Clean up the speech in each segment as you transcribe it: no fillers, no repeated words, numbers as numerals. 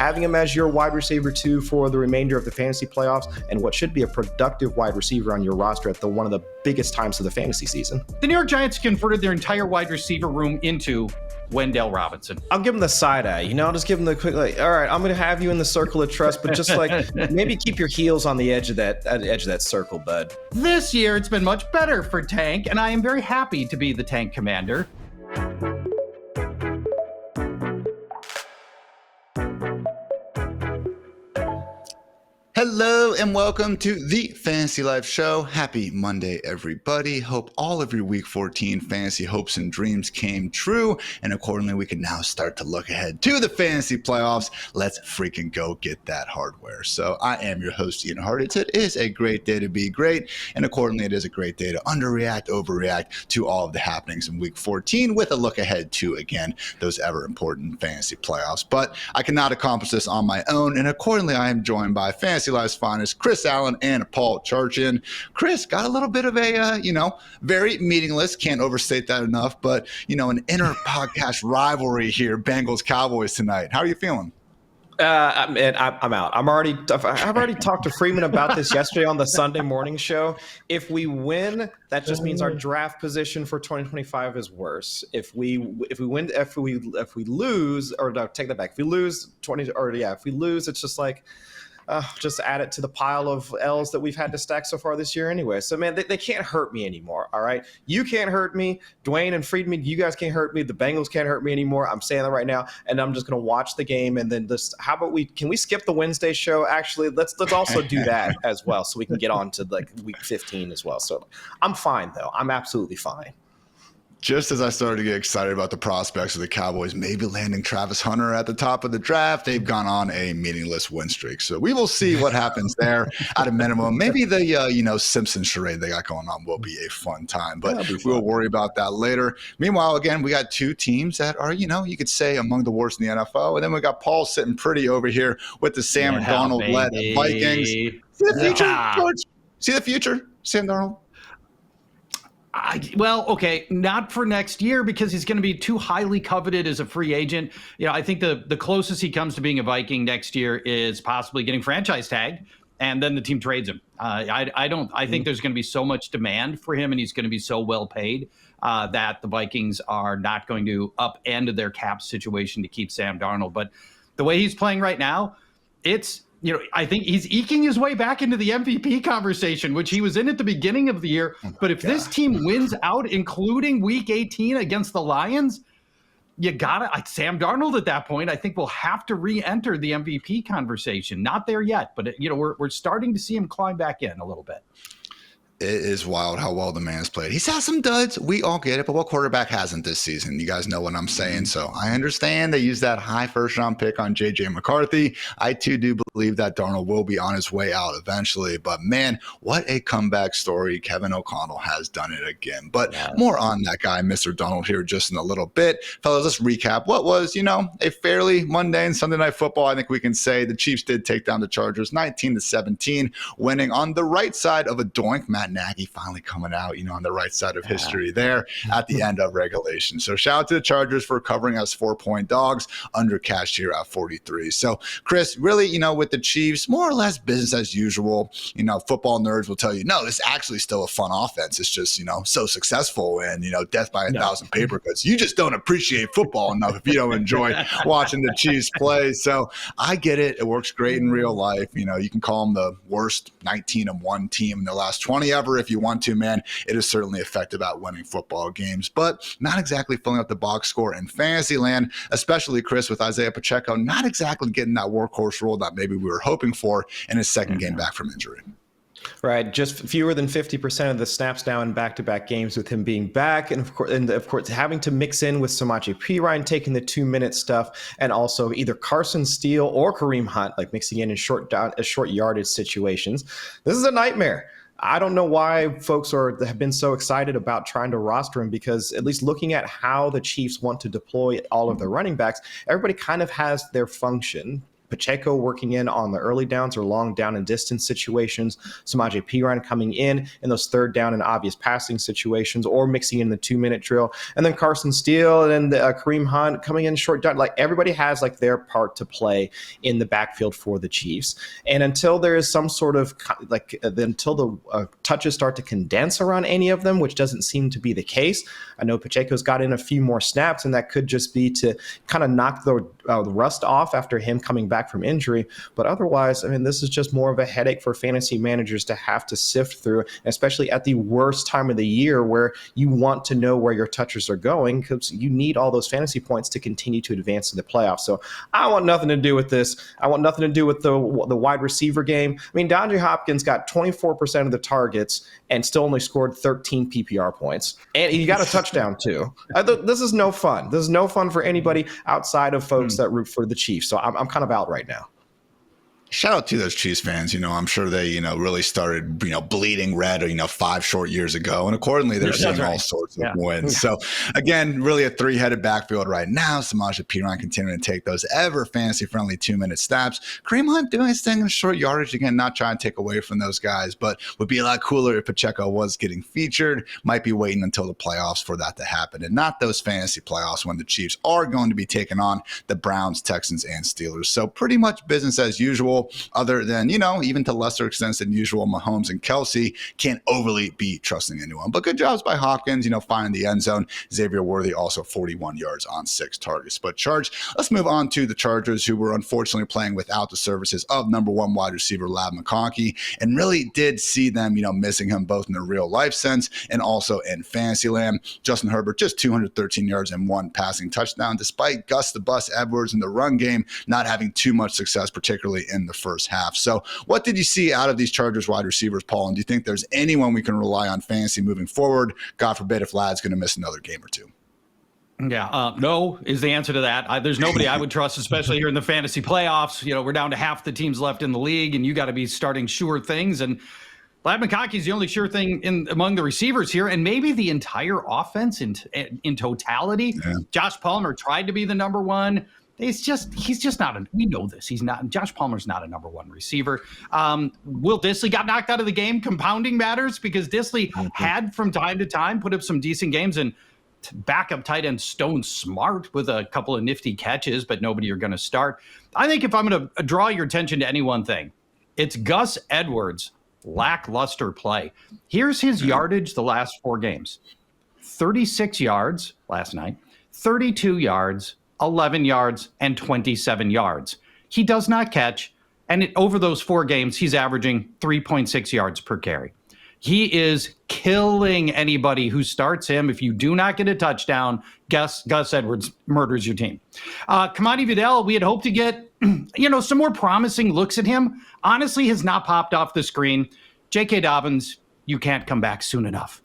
having him as your wide receiver 2 for the remainder of the fantasy playoffs and what should be a productive wide receiver on your roster at one of the biggest times of the fantasy season. The New York Giants converted their entire wide receiver room into Wendell Robinson. I'll give him the side eye, I'll just give him the quick, all right, I'm going to have you in the circle of trust, but just maybe keep your heels on the edge of that circle, bud. This year, it's been much better for Tank, and I am very happy to be the Tank commander. Hello and welcome to the Fantasy Life Show. Happy Monday, everybody. Hope all of your Week 14 fantasy hopes and dreams came true, and accordingly, we can now start to look ahead to the fantasy playoffs. Let's freaking go get that hardware. So I am your host, Ian Hartitz. It is a great day to be great, and accordingly, it is a great day to underreact, overreact to all of the happenings in Week 14 with a look ahead to, again, those ever-important fantasy playoffs. But I cannot accomplish this on my own, and accordingly, I am joined by Fantasy Life's finest, Chris Allen and Paul Charchian. Chris got a little bit of a, very meaningless, can't overstate that enough, but, an inner podcast rivalry here, Bengals Cowboys tonight. How are you feeling? I'm out. I've already talked to Freeman about this yesterday on the Sunday morning show. If we win, that just means our draft position for 2025 is worse. If we lose, or no, take that back. If we lose if we lose, it's just like, just add it to the pile of L's that we've had to stack so far this year anyway. So, man, they can't hurt me anymore, all right? You can't hurt me. Dwayne and Friedman, you guys can't hurt me. The Bengals can't hurt me anymore. I'm saying that right now, and I'm just going to watch the game. And then how about can we skip the Wednesday show? Actually, let's also do that as well so we can get on to, Week 15 as well. So I'm fine, though. I'm absolutely fine. Just as I started to get excited about the prospects of the Cowboys maybe landing Travis Hunter at the top of the draft, they've gone on a meaningless win streak. So we will see what happens there at a minimum. Maybe the, Simpson charade they got going on will be a fun time, but we'll worry about that later. Meanwhile, again, we got two teams that are, you could say among the worst in the NFL. And then we got Paul sitting pretty over here with the Sam Darnold-led Vikings. See the future, George? See the future, Sam Darnold? Okay, not for next year because he's going to be too highly coveted as a free agent. I think the closest he comes to being a Viking next year is possibly getting franchise tagged, and then the team trades him. I think there's going to be so much demand for him, and he's going to be so well paid that the Vikings are not going to upend their cap situation to keep Sam Darnold. But the way he's playing right now, I think he's eking his way back into the MVP conversation, which he was in at the beginning of the year. But if this team wins out, including Week 18 against the Lions, Sam Darnold at that point, I think will have to re-enter the MVP conversation. Not there yet, but we're starting to see him climb back in a little bit. It is wild how well the man's played. He's had some duds. We all get it, but what quarterback hasn't this season? You guys know what I'm saying. So I understand they used that high first-round pick on J.J. McCarthy. I, too, do believe that Darnold will be on his way out eventually. But, man, what a comeback story. Kevin O'Connell has done it again. But more on that guy, Mr. Darnold, here just in a little bit. Fellas, let's recap what was, a fairly mundane Sunday Night Football. I think we can say the Chiefs did take down the Chargers 19-17, winning on the right side of a doink. Matt Nagy finally coming out, on the right side of history there at the end of regulation. So shout out to the Chargers for covering us 4-point dogs under cash here at 43. So Chris, really, with the Chiefs, more or less business as usual. Football nerds will tell you, no, it's actually still a fun offense. It's just, so successful and, death by 1,000 paper cuts. You just don't appreciate football enough if you don't enjoy watching the Chiefs play. So I get it. It works great in real life. You can call them the worst 19-1 team in the last 20 ever if you want to, man. It is certainly effective at winning football games, but not exactly filling up the box score in fantasy land, especially, Chris, with Isaiah Pacheco not exactly getting that workhorse role that maybe we were hoping for in his second game back from injury. Right, just fewer than 50% of the snaps now in back-to-back games with him being back, and of course having to mix in with Samaje Perine taking the 2-minute stuff, and also either Carson Steele or Kareem Hunt mixing in short yardage situations. This is a nightmare. I don't know why folks have been so excited about trying to roster him, because at least looking at how the Chiefs want to deploy all of their running backs, everybody kind of has their function. Pacheco working in on the early downs or long down and distance situations, Samaje Perine coming in those third down and obvious passing situations, or mixing in the 2-minute drill, and then Carson Steele and Kareem Hunt coming in short down. Like, everybody has like their part to play in the backfield for the Chiefs. And until there is some sort of until the touches start to condense around any of them, which doesn't seem to be the case. I know Pacheco's got in a few more snaps, and that could just be to kind of knock the rust off after him coming back from injury. But otherwise, I mean, this is just more of a headache for fantasy managers to have to sift through, especially at the worst time of the year where you want to know where your touches are going, because you need all those fantasy points to continue to advance to the playoffs. So I want nothing to do with this. I want nothing to do with the wide receiver game. I mean, DeAndre Hopkins got 24% of the targets and still only scored 13 PPR points. And he got a touchdown too. This is no fun. This is no fun for anybody outside of folks that root for the Chiefs. So I'm kind of out right now. Shout out to those Chiefs fans. I'm sure they, really started, bleeding red, 5 short years ago. And accordingly, they're seeing all sorts of wins. So again, really a 3-headed backfield right now. Samaje Perine continuing to take those ever fantasy friendly 2-minute snaps. Kareem Hunt doing his thing in short yardage. Again, not trying to take away from those guys, but would be a lot cooler if Pacheco was getting featured. Might be waiting until the playoffs for that to happen, and not those fantasy playoffs when the Chiefs are going to be taking on the Browns, Texans, and Steelers. So pretty much business as usual. Other than, even to lesser extents than usual, Mahomes and Kelsey can't overly be trusting anyone. But good jobs by Hopkins, finding the end zone. Xavier Worthy also 41 yards on 6 targets. But Charch, let's move on to the Chargers, who were unfortunately playing without the services of number 1 wide receiver Ladd McConkey, and really did see them, missing him both in the real life sense and also in fantasy land. Justin Herbert just 213 yards and 1 passing touchdown, despite Gus the Bus Edwards in the run game not having too much success, particularly in the first half. So what did you see out of these Chargers wide receivers, Paul? And do you think there's anyone we can rely on fantasy moving forward? God forbid if Ladd's going to miss another game or two. Yeah, no is the answer to that. There's nobody I would trust, especially here in the fantasy playoffs. We're down to half the teams left in the league, and you got to be starting sure things. And Ladd McConkey is the only sure thing among the receivers here, and maybe the entire offense in totality. Yeah. Josh Palmer tried to be the number 1. He's just not we know this. He's not. Josh Palmer's not a number 1 receiver. Will Dissly got knocked out of the game, compounding matters, because Dissly had from time to time put up some decent games, and backup tight end Stone Smart with a couple of nifty catches, but nobody you're going to start. I think if I'm going to draw your attention to any one thing, it's Gus Edwards' lackluster play. Here's his yardage the last 4 games. 36 yards last night, 32 yards, 11 yards, and 27 yards. He does not catch, and over those 4 games, he's averaging 3.6 yards per carry. He is killing anybody who starts him. If you do not get a touchdown, Gus Edwards murders your team. Kamani Vidal, we had hoped to get some more promising looks at him. Honestly, has not popped off the screen. J.K. Dobbins, you can't come back soon enough.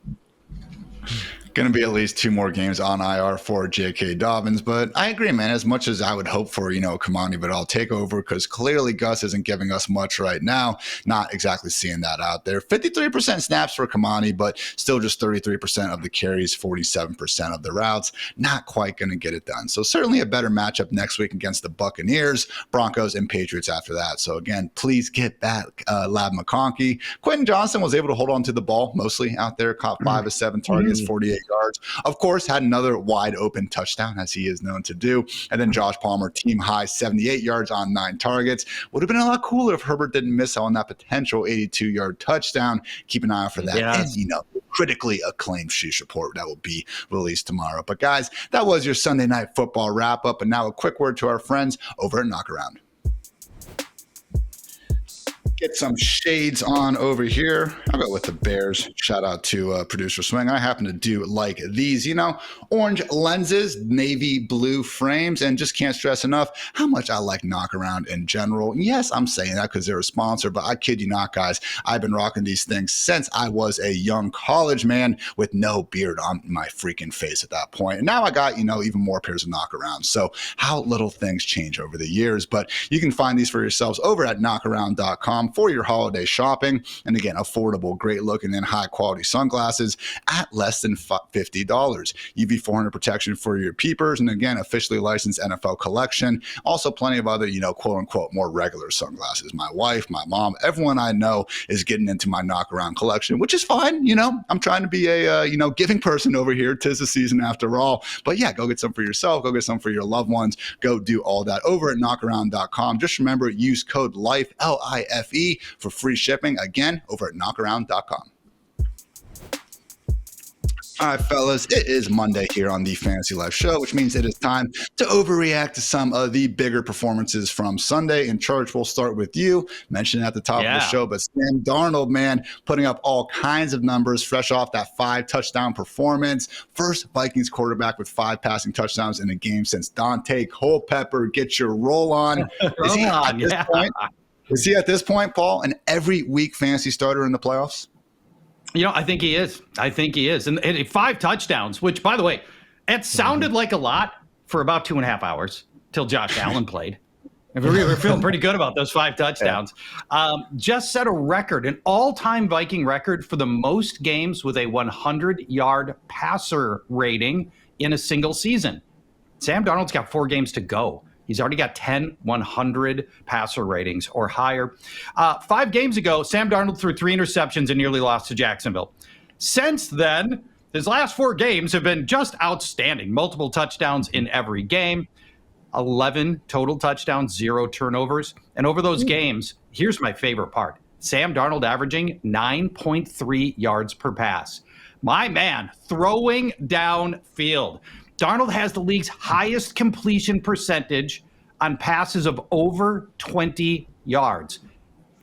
Going to be at least 2 more games on IR for J.K. Dobbins, but I agree, man. As much as I would hope for, Kamani, but I'll take over, because clearly Gus isn't giving us much right now. Not exactly seeing that out there. 53% snaps for Kamani, but still just 33% of the carries, 47% of the routes. Not quite going to get it done. So certainly a better matchup next week against the Buccaneers, Broncos, and Patriots after that. So again, please get back Ladd McConkey. Quentin Johnson was able to hold on to the ball mostly out there, caught 5 of 7 targets, 48 yards. Of course, had another wide open touchdown, as he is known to do. And then Josh Palmer, team high 78 yards on 9 targets. Would have been a lot cooler if Herbert didn't miss on that potential 82-yard touchdown. Keep an eye out for that. Yes. And, critically acclaimed Sheesh report that will be released tomorrow. But guys, that was your Sunday Night Football wrap up. And now a quick word to our friends over at Knockaround. Get some shades on over here. I'll go with the Bears. Shout out to producer Swing. I happen to do like these, orange lenses, navy blue frames, and just can't stress enough how much I like Knockaround in general. Yes, I'm saying that because they're a sponsor, but I kid you not, guys. I've been rocking these things since I was a young college man with no beard on my freaking face at that point. And now I got, even more pairs of Knockaround. So how little things change over the years. But you can find these for yourselves over at knockaround.com. knockaround.com for your holiday shopping. And again, affordable, great looking and high quality sunglasses at less than $50. UV 400 protection for your peepers. And again, officially licensed NFL collection. Also plenty of other, quote unquote, more regular sunglasses. My wife, my mom, everyone I know is getting into my knockaround collection, which is fine. I'm trying to be a, giving person over here. 'Tis the season after all. But yeah, go get some for yourself. Go get some for your loved ones. Go do all that over at knockaround.com. Just remember, use code LIFE, LIFE, for free shipping. Again, over at knockaround.com. All right, fellas, it is Monday here on the Fantasy Life Show, which means it is time to overreact to some of the bigger performances from Sunday. And Charch, we'll start with you. Mentioned at the top of the show, but Sam Darnold, man, putting up all kinds of numbers fresh off that 5-touchdown performance. First Vikings quarterback with 5 passing touchdowns in a game since Dante Culpepper. Get your roll on. Is he at this point? Is he at this point, Paul, an every week fantasy starter in the playoffs? I think he is. And 5 touchdowns, which, by the way, it sounded like a lot for about 2.5 hours till Josh Allen played. And we were feeling pretty good about those 5 touchdowns. Just set a record, an all-time Viking record for the most games with a 100-yard passer rating in a single season. Sam Darnold's got 4 games to go. He's already got 10 100 passer ratings or higher. 5 games ago, Sam Darnold threw 3 interceptions and nearly lost to Jacksonville. Since then, his last 4 games have been just outstanding. Multiple touchdowns in every game, 11 total touchdowns, 0 turnovers. And over those games, here's my favorite part. Sam Darnold averaging 9.3 yards per pass. My man, throwing downfield. Darnold has the league's highest completion percentage on passes of over 20 yards.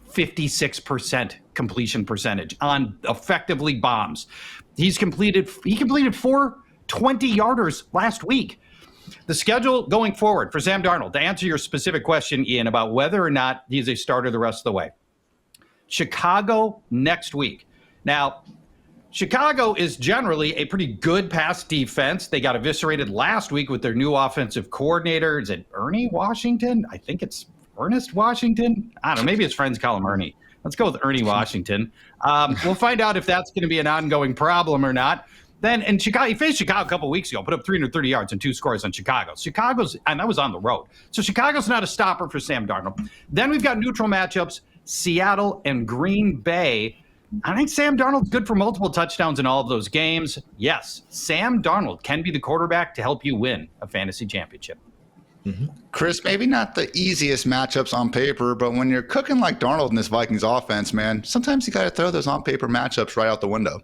56% completion percentage on effectively bombs. He completed 4 20-yarders last week. The schedule going forward for Sam Darnold, to answer your specific question, Ian, about whether or not he's a starter the rest of the way. Chicago next week. Now, Chicago is generally a pretty good pass defense. They got eviscerated last week with their new offensive coordinator. Is it Ernie Washington? I think it's Ernest Washington. I don't know. Maybe his friends call him Ernie. Let's go with Ernie Washington. We'll find out if that's going to be an ongoing problem or not. Then in Chicago, he faced Chicago a couple weeks ago, put up 330 yards and 2 scores on Chicago. And that was on the road. So Chicago's not a stopper for Sam Darnold. Then we've got neutral matchups, Seattle and Green Bay. I think Sam Darnold's good for multiple touchdowns in all of those games. Yes, Sam Darnold can be the quarterback to help you win a fantasy championship. Mm-hmm. Chris, maybe not the easiest matchups on paper, but when you're cooking like Darnold in this Vikings offense, man, sometimes you got to throw those on paper matchups right out the window.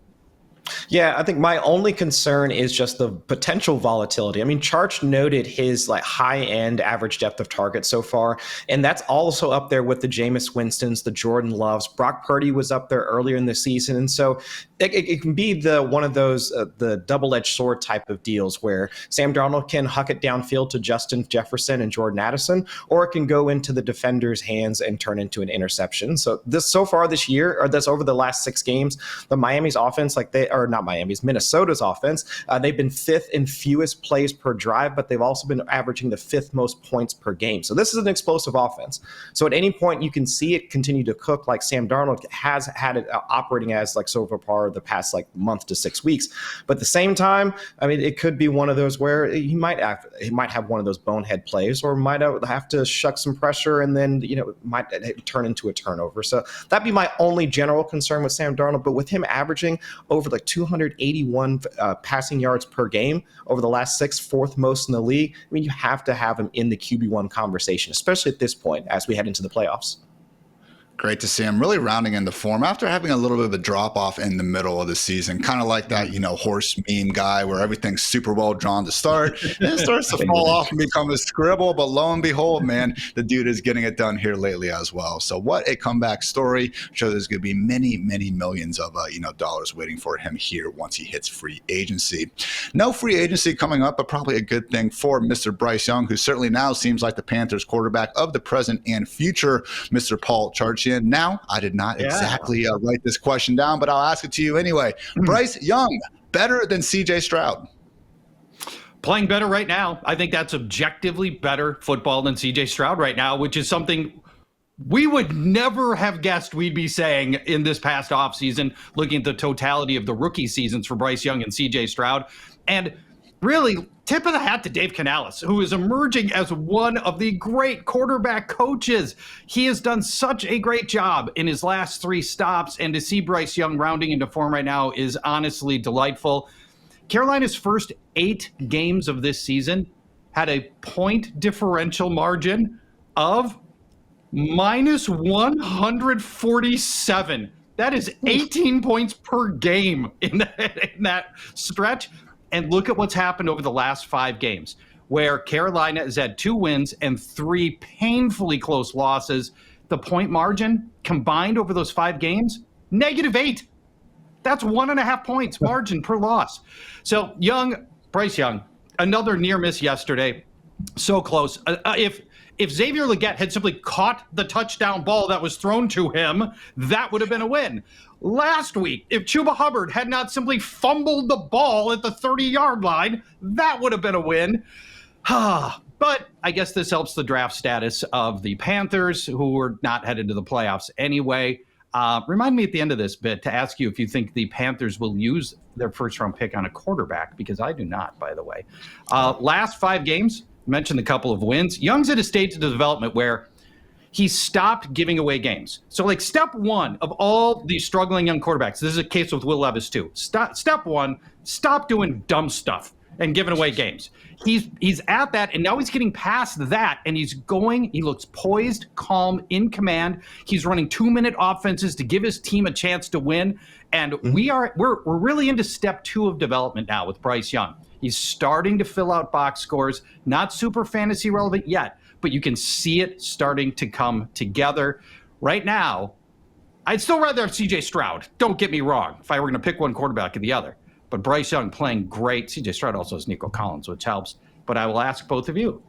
Yeah, I think my only concern is just the potential volatility. I mean, Charch noted his high-end average depth of target so far, and that's also up there with the Jameis Winstons, the Jordan Loves. Brock Purdy was up there earlier in the season, and so it can be one of those the double-edged sword type of deals where Sam Darnold can huck it downfield to Justin Jefferson and Jordan Addison, or it can go into the defender's hands and turn into an interception. So far this year, or this over the last 6 games, the Miami's offense, Minnesota's offense, they've been 5th in fewest plays per drive, but they've also been averaging the 5th most points per game. So this is an explosive offense. So at any point, you can see it continue to cook like Sam Darnold has had it operating as so far the past month to 6 weeks. But at the same time, I mean, it could be one of those where he might have one of those bonehead plays, or might have to shuck some pressure, and then it might turn into a turnover. So that'd be my only general concern with Sam Darnold. But with him averaging over 281 passing yards per game over the last 6, 4th most in the league, I mean, you have to have him in the QB1 conversation, especially at this point as we head into the playoffs. Great to see him really rounding into form after having a little bit of a drop off in the middle of the season, kind of like that, horse meme guy where everything's super well drawn to start and it starts to fall off and become a scribble. But lo and behold, man, the dude is getting it done here lately as well. So what a comeback story. I'm sure there's going to be many, many millions of, dollars waiting for him here once he hits free agency. No free agency coming up, but probably a good thing for Mr. Bryce Young, who certainly now seems like the Panthers quarterback of the present and future, Mr. Paul Charchian. Now, I did not exactly write this question down, but I'll ask it to you anyway. Bryce Young, better than CJ Stroud? Playing better right now. I think that's objectively better football than CJ Stroud right now, which is something we would never have guessed we'd be saying in this past offseason, looking at the totality of the rookie seasons for Bryce Young and CJ Stroud. And really, tip of the hat to Dave Canales, who is emerging as one of the great quarterback coaches. He has done such a great job in his last 3 stops, and to see Bryce Young rounding into form right now is honestly delightful. Carolina's first 8 games of this season had a point differential margin of minus 147. That is 18 points per game in that stretch. And look at what's happened over the last 5 games, where Carolina has had 2 wins and 3 painfully close losses. The point margin combined over those 5 games, -8. That's 1.5 points margin per loss. So Bryce Young, another near miss yesterday. So close. If Xavier Legette had simply caught the touchdown ball that was thrown to him, that would have been a win. Last week, if Chuba Hubbard had not simply fumbled the ball at the 30-yard line, that would have been a win. But I guess this helps the draft status of the Panthers, who were not headed to the playoffs anyway. Remind me at the end of this bit to ask you if you think the Panthers will use their first-round pick on a quarterback, because I do not, by the way. Last 5 games, mentioned a couple of wins. Young's at a stage of development where he stopped giving away games. So like step 1 of all these struggling young quarterbacks, this is a case with Will Levis too. Step 1, stop doing dumb stuff and giving away games. He's at that, and now he's getting past that, and he looks poised, calm, in command. He's running 2-minute offenses to give his team a chance to win. And we're really into step 2 of development now with Bryce Young. He's starting to fill out box scores, not super fantasy relevant yet, but you can see it starting to come together. Right now, I'd still rather have CJ Stroud. Don't get me wrong, if I were going to pick one quarterback or the other. But Bryce Young playing great. CJ Stroud also has Nico Collins, which helps. But I will ask both of you,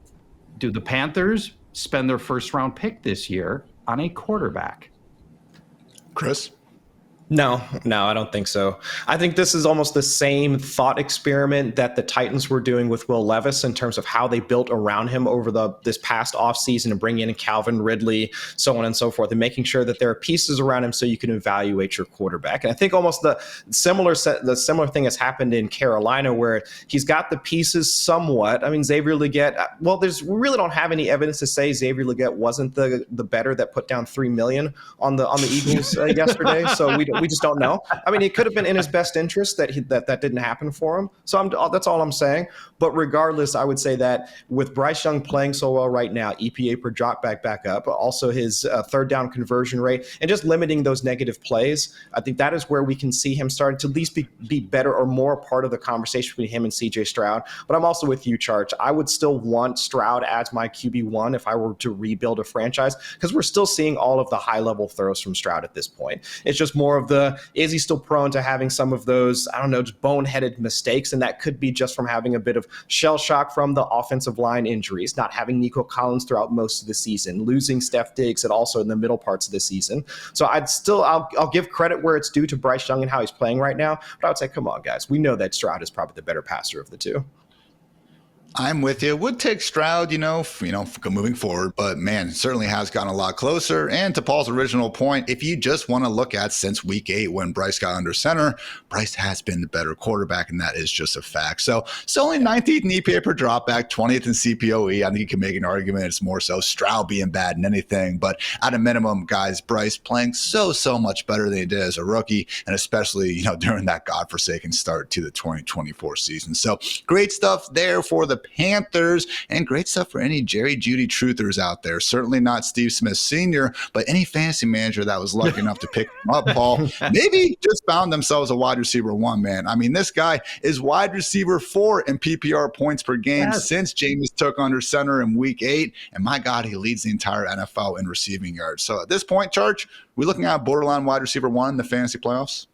do the Panthers spend their first-round pick this year on a quarterback? Chris? No, I don't think so. I think this is almost the same thought experiment that the Titans were doing with Will Levis in terms of how they built around him over this past offseason and bringing in Calvin Ridley, so on and so forth, and making sure that there are pieces around him so you can evaluate your quarterback. And I think almost the similar thing has happened in Carolina, where he's got the pieces somewhat. I mean, Xavier Legette, we really don't have any evidence to say Xavier Legette wasn't the better that put down $3 million on the Eagles yesterday. So we just don't know. I mean, it could have been in his best interest that didn't happen for him. So that's all I'm saying. But regardless, I would say that with Bryce Young playing so well right now, EPA per drop back up, also his third down conversion rate, and just limiting those negative plays, I think that is where we can see him starting to at least be better or more a part of the conversation between him and CJ Stroud. But I'm also with you, Charch. I would still want Stroud as my QB1 if I were to rebuild a franchise, because we're still seeing all of the high-level throws from Stroud at this point. It's just more of is he still prone to having some of those, I don't know, just boneheaded mistakes? And that could be just from having a bit of shell shock from the offensive line injuries, not having Nico Collins throughout most of the season, losing Steph Diggs and also in the middle parts of the season. So I'll give credit where it's due to Bryce Young and how he's playing right now. But I would say, come on, guys. We know that Stroud is probably the better passer of the two. I'm with you. Would take Stroud, moving forward, but man, it certainly has gotten a lot closer. And to Paul's original point, if you just want to look at since week 8 when Bryce got under center, Bryce has been the better quarterback, and that is just a fact. So it's only 19th in EPA per dropback, 20th in CPOE. I think you can make an argument it's more so Stroud being bad than anything, but at a minimum, guys, Bryce playing so much better than he did as a rookie, and especially during that godforsaken start to the 2024 season. So great stuff there for the Panthers, and great stuff for any Jerry Jeudy truthers out there. Certainly not Steve Smith Sr., but any fantasy manager that was lucky enough to pick him up, Paul, maybe just found themselves a wide receiver 1, man. I mean, this guy is wide receiver 4 in PPR points per game since Jameis took under center in week 8, and my God, he leads the entire NFL in receiving yards. So at this point, Charch, we looking at borderline wide receiver 1 in the fantasy playoffs?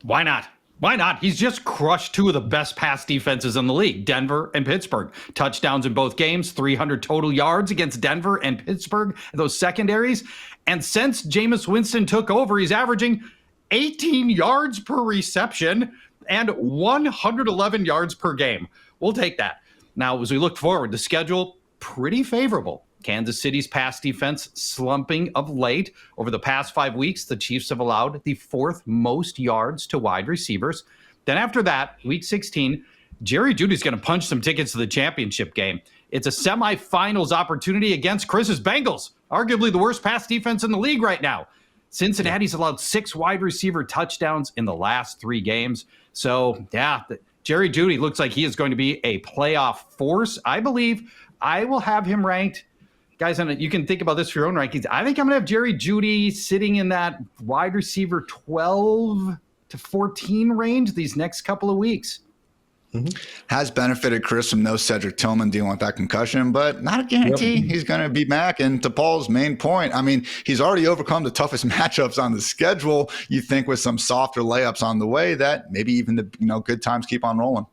Why not? Why not? He's just crushed 2 of the best pass defenses in the league, Denver and Pittsburgh. Touchdowns in both games, 300 total yards against Denver and Pittsburgh, those secondaries. And since Jameis Winston took over, he's averaging 18 yards per reception and 111 yards per game. We'll take that. Now, as we look forward, the schedule, pretty favorable. Kansas City's pass defense slumping of late. Over the past 5 weeks, the Chiefs have allowed the 4th most yards to wide receivers. Then after that, week 16, Jerry Jeudy's going to punch some tickets to the championship game. It's a semifinals opportunity against Chris's Bengals, arguably the worst pass defense in the league right now. Cincinnati's allowed 6 wide receiver touchdowns in the last 3 games. So, yeah, Jerry Jeudy looks like he is going to be a playoff force. I believe I will have him ranked. Guys, you can think about this for your own rankings. I think I'm going to have Jerry Jeudy sitting in that wide receiver 12 to 14 range these next couple of weeks. Has benefited Chris from no Cedric Tillman dealing with that concussion, but not a guarantee he's going to be back. And to Paul's main point, I mean, he's already overcome the toughest matchups on the schedule. You think with some softer layups on the way that maybe even the good times keep on rolling.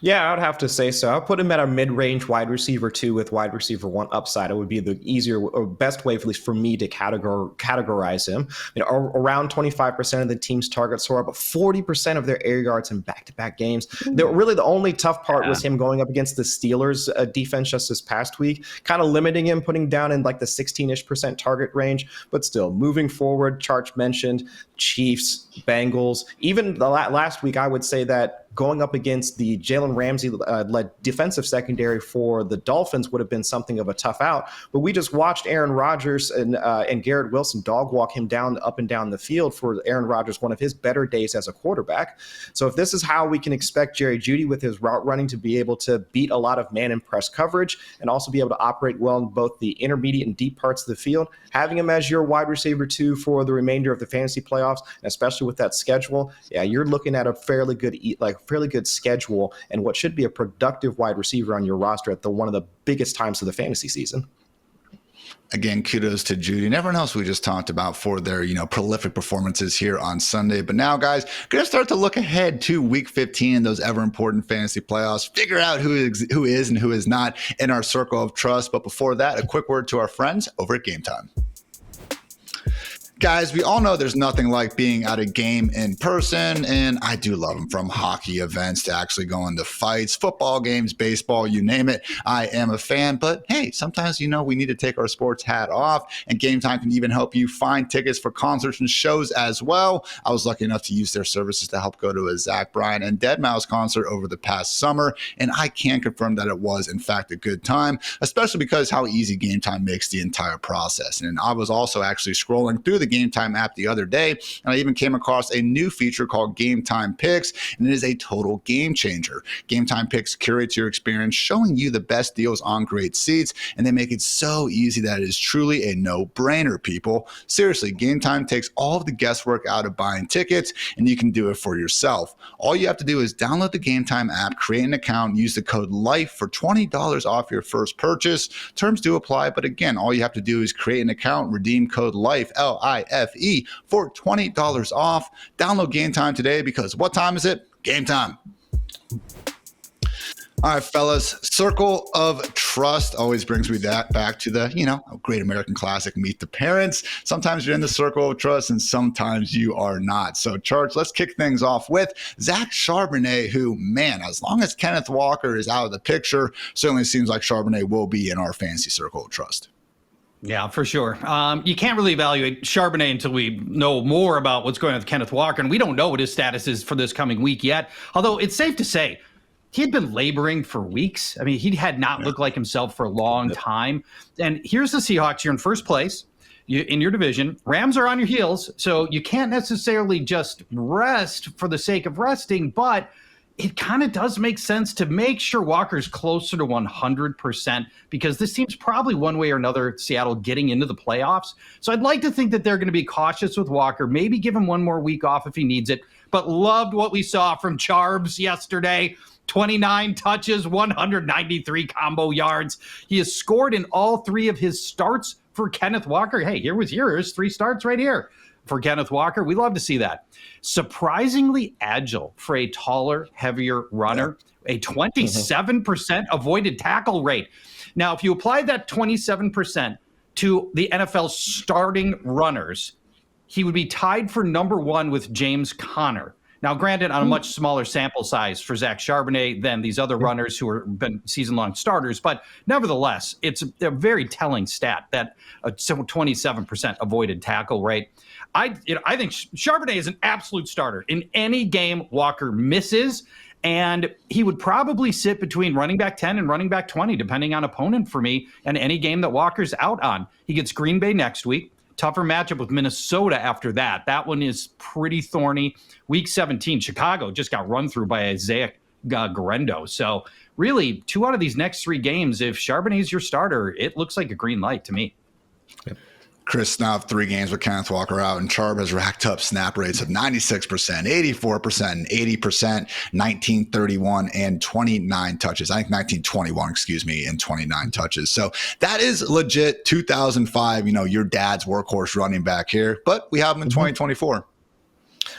Yeah, I would have to say so. I'll put him at a mid-range wide receiver 2 with wide receiver 1 upside. It would be the easier or best way, at least for me, to categorize him. Around 25% of the team's targets saw, but 40% of their air yards in back-to-back games. Really, the only tough part was him going up against the Steelers defense just this past week, kind of limiting him, putting down in like the 16-ish% target range. But still, moving forward, Charch mentioned Chiefs, Bengals. Even the last week, I would say that going up against the Jalen Ramsey-led defensive secondary for the Dolphins would have been something of a tough out. But we just watched Aaron Rodgers and Garrett Wilson dog walk him up and down the field for Aaron Rodgers, one of his better days as a quarterback. So if this is how we can expect Jerry Jeudy with his route running to be able to beat a lot of man and press coverage and also be able to operate well in both the intermediate and deep parts of the field, having him as your wide receiver 2 for the remainder of the fantasy playoffs, and especially with that schedule, yeah, you're looking at a fairly good schedule and what should be a productive wide receiver on your roster at one of the biggest times of the fantasy season. Again, kudos to Jeudy and everyone else we just talked about for their, prolific performances here on Sunday. But now, guys, going to start to look ahead to week 15, those ever important fantasy playoffs, figure out who is and who is not in our circle of trust. But before that, a quick word to our friends over at Game Time. Guys, we all know there's nothing like being at a game in person, and I do love them, from hockey events to actually going to fights, football games, baseball, you name it. I am a fan, but hey, sometimes, we need to take our sports hat off, and Game Time can even help you find tickets for concerts and shows as well. I was lucky enough to use their services to help go to a Zach Bryan and Deadmau5 concert over the past summer, and I can confirm that it was, in fact, a good time, especially because how easy Game Time makes the entire process. And I was also actually scrolling through the Game Time app the other day, and I even came across a new feature called Game Time Picks, and it is a total game changer. Game Time Picks curates your experience, showing you the best deals on great seats, and they make it so easy that it is truly a no-brainer, people. Seriously, Game Time takes all of the guesswork out of buying tickets, and you can do it for yourself. All you have to do is download the Game Time app, create an account, use the code LIFE for $20 off your first purchase. Terms do apply, but again, all you have to do is create an account, redeem code LIFE, LIFE, for $20 off. Download Game Time today, because what time is it? Game time. All right, fellas, circle of trust always brings me back to the, great American classic, Meet the Parents. Sometimes you're in the circle of trust and sometimes you are not. So, Charch, let's kick things off with Zach Charbonnet, who, man, as long as Kenneth Walker is out of the picture, certainly seems like Charbonnet will be in our fantasy circle of trust. Yeah, for sure. You can't really evaluate Charbonnet until we know more about what's going on with Kenneth Walker, and we don't know what his status is for this coming week yet. Although it's safe to say he had been laboring for weeks. I mean, he had not looked like himself for a long time. And here's the Seahawks. You're in first place in your division. Rams are on your heels, so you can't necessarily just rest for the sake of resting, but it kind of does make sense to make sure Walker's closer to 100%, because this team's probably one way or another, Seattle, getting into the playoffs. So I'd like to think that they're going to be cautious with Walker, maybe give him one more week off if he needs it. But loved what we saw from Charbs yesterday. 29 touches, 193 combo yards. He has scored in all 3 of his starts for Kenneth Walker. Hey, here's 3 starts right here for Kenneth Walker. We love to see that. Surprisingly agile for a taller, heavier runner, a 27% avoided tackle rate. Now, if you apply that 27% to the NFL's starting runners, he would be tied for number 1 with James Conner. Now, granted, on a much smaller sample size for Zach Charbonnet than these other runners who have been season-long starters, but nevertheless, it's a very telling stat that a 27% avoided tackle rate. I think Charbonnet is an absolute starter in any game Walker misses, and he would probably sit between running back 10 and running back 20, depending on opponent for me, and any game that Walker's out on. He gets Green Bay next week. Tougher matchup with Minnesota after that. That one is pretty thorny. Week 17, Chicago just got run through by Isaiah Guerrero. So really, 2 out of these next 3 games, if Charbonnet's your starter, it looks like a green light to me. Yep. Chris now have 3 games with Kenneth Walker out, and Charb has racked up snap rates of 96%, 84%, 80%, 1931, and 29 touches. I think 1921, and 29 touches. So that is legit 2005, your dad's workhorse running back here, but we have him in 2024.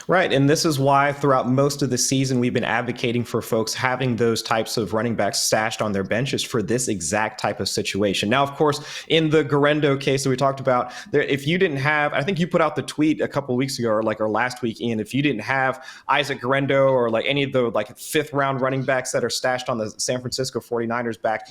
Right. And this is why throughout most of the season, we've been advocating for folks having those types of running backs stashed on their benches for this exact type of situation. Now, of course, in the Guerrero case that we talked about, if you didn't have, I think you put out the tweet a couple of weeks ago or last week, Ian, if you didn't have Isaac Guerrero or any of the 5th round running backs that are stashed on the San Francisco 49ers back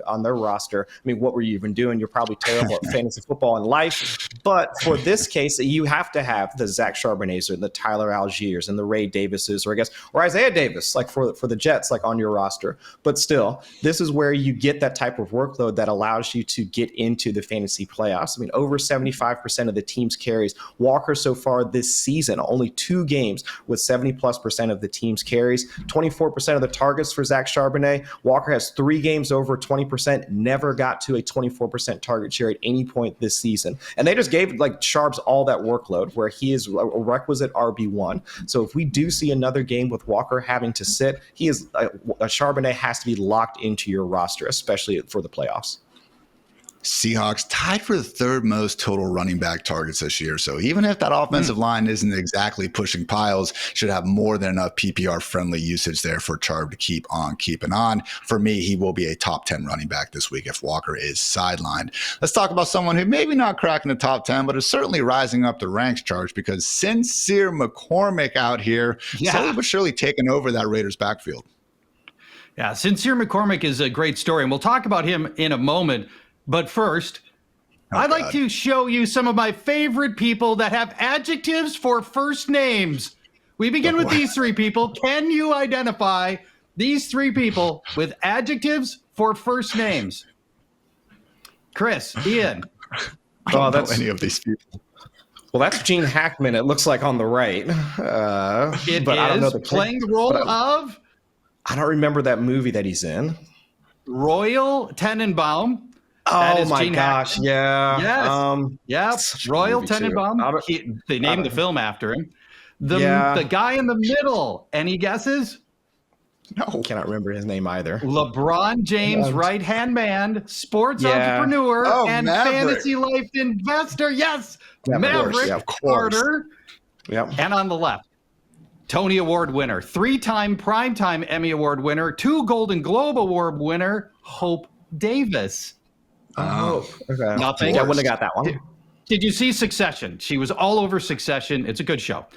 on their roster, I mean, what were you even doing? You're probably terrible at fantasy football and life. But for this case, you have to have the Zach Charbonnets or the Tyler Algiers and the Ray Davises, or Isaiah Davis, for the Jets, on your roster. But still, this is where you get that type of workload that allows you to get into the fantasy playoffs. I mean, over 75% of the team's carries. Walker so far this season, only 2 games with 70+% of the team's carries, 24% of the targets for Zach Charbonnet. Walker has 3 games over 20%, never got to a 24% target share at any point this season. And they just gave Charbs all that workload where he is a requisite RB1. So if we do see another game with Walker having to sit, he is a Charbonnet has to be locked into your roster, especially for the playoffs. Seahawks tied for the 3rd most total running back targets this year. So even if that offensive line isn't exactly pushing piles, should have more than enough PPR friendly usage there for Charb to keep on keeping on. For me, he will be a top 10 running back this week if Walker is sidelined. Let's talk about someone who maybe not cracking the top 10, but is certainly rising up the ranks, Charge, because Sincere McCormick out here, slowly but surely taking over that Raiders backfield. Yeah, Sincere McCormick is a great story, and we'll talk about him in a moment. But first, I'd like to show you some of my favorite people that have adjectives for first names. We begin with these 3 people. Can you identify these 3 people with adjectives for first names? Chris, Ian. I don't know any of these people. Well, that's Gene Hackman, it looks like, on the right. It but is I don't know playing the role of... I don't remember that movie that he's in. Royal Tenenbaum. Oh my gosh! Hackman. Yeah. Yes. Royal Tenenbaum. They named the film after him. The guy in the middle. Any guesses? No, cannot remember his name either. LeBron James, right-hand man, sports entrepreneur, and Maverick. Fantasy life investor. Yes, Maverick of course. Carter. Yep. And on the left, Tony Award winner, 3-time Primetime Emmy Award winner, 2 Golden Globe Award winner, Hope Davis. Oh, okay. Nothing. I wouldn't have got that one. Did you see Succession? She was all over Succession. It's a good show.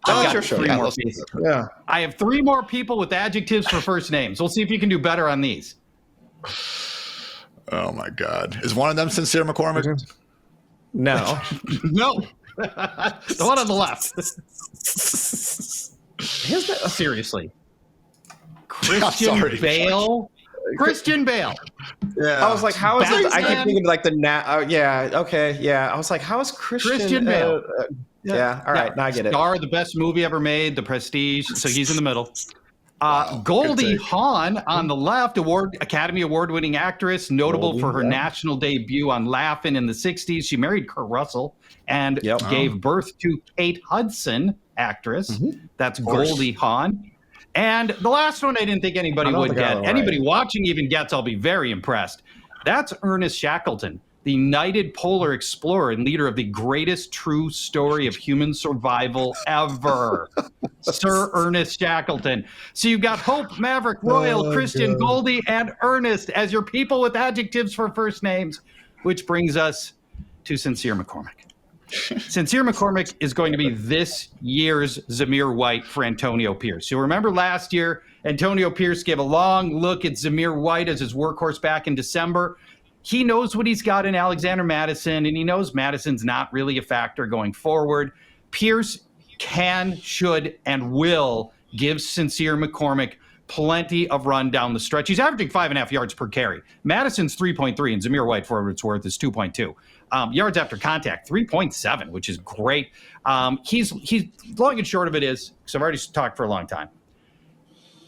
I've got 3 more people. Yeah. I have 3 more people with adjectives for first names. We'll see if you can do better on these. Oh my God. Is one of them Sincere McCormick? No. No. The one on the left. Seriously. Christian Bale. Christian Bale. Yeah. I was like, how is it? I keep thinking I was like, how is Christian Bale? Yeah. All right. Now I get it. Star, the best movie ever made, The Prestige. So he's in the middle. Goldie Hawn on the left, Academy Award-winning actress, notable for her national debut on Laugh-In in the 60s. She married Kurt Russell and gave birth to Kate Hudson, actress. That's Goldie Hawn. And the last one I didn't think anybody would get. Anybody watching even gets, I'll be very impressed. That's Ernest Shackleton, the knighted polar explorer and leader of the greatest true story of human survival ever. Sir Ernest Shackleton. So you've got Hope, Maverick, Royal, Christian, Goldie, and Ernest as your people with adjectives for first names, which brings us to Sincere McCormick. Sincere McCormick is going to be this year's Zamir White for Antonio Pierce. You remember last year, Antonio Pierce gave a long look at Zamir White as his workhorse back in December. He knows what he's got in Alexander Madison, and he knows Madison's not really a factor going forward. Pierce can, should, and will give Sincere McCormick plenty of run down the stretch. He's averaging 5.5 yards per carry. Madison's 3.3, and Zamir White, for what it's worth, is 2.2. Yards after contact, 3.7, which is great. He's long and short of it is, because I've already talked for a long time,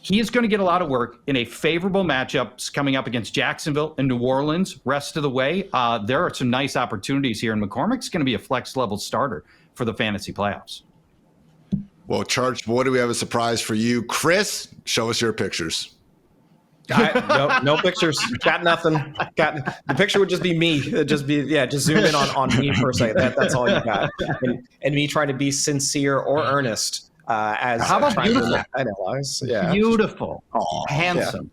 he is going to get a lot of work in a favorable matchups coming up against Jacksonville and New Orleans rest of the way. There are some nice opportunities here, and McCormick's going to be a flex-level starter for the fantasy playoffs. Well, Charch, boy, do we have a surprise for you. Chris, show us your pictures. No pictures. Got nothing. The picture would just be me. It'd just zoom in on me for a second. That's all you got. And me trying to be sincere or earnest. How about beautiful? Analyze. Yeah. Beautiful. Aww. Handsome.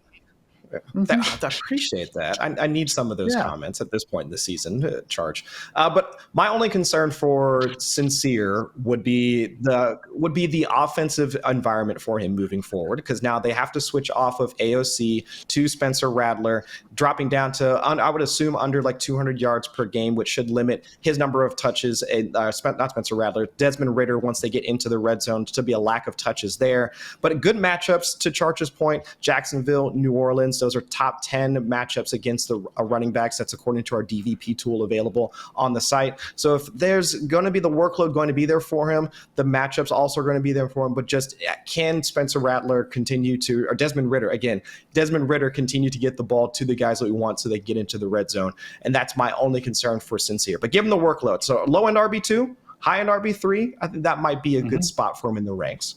I appreciate that. I need some of those comments at this point in the season, Charch. But my only concern for Sincere would be the offensive environment for him moving forward, because now they have to switch off of AOC to Spencer Rattler, dropping down to I would assume under like 200 yards per game, which should limit his number of touches. Not Spencer Rattler, Desmond Ridder, once they get into the red zone, to be a lack of touches there. But good matchups, to Charch's point: Jacksonville, New Orleans. Those are top 10 matchups against the running backs. That's according to our DVP tool available on the site. So if there's going to be the workload going to be there for him, the matchups also are going to be there for him. But just can Spencer Rattler continue to, or Desmond Ridder continue to get the ball to the guys that we want so they get into the red zone? And that's my only concern for Sincere. But give him the workload. So low end RB2, high end RB3, I think that might be a good spot for him in the ranks.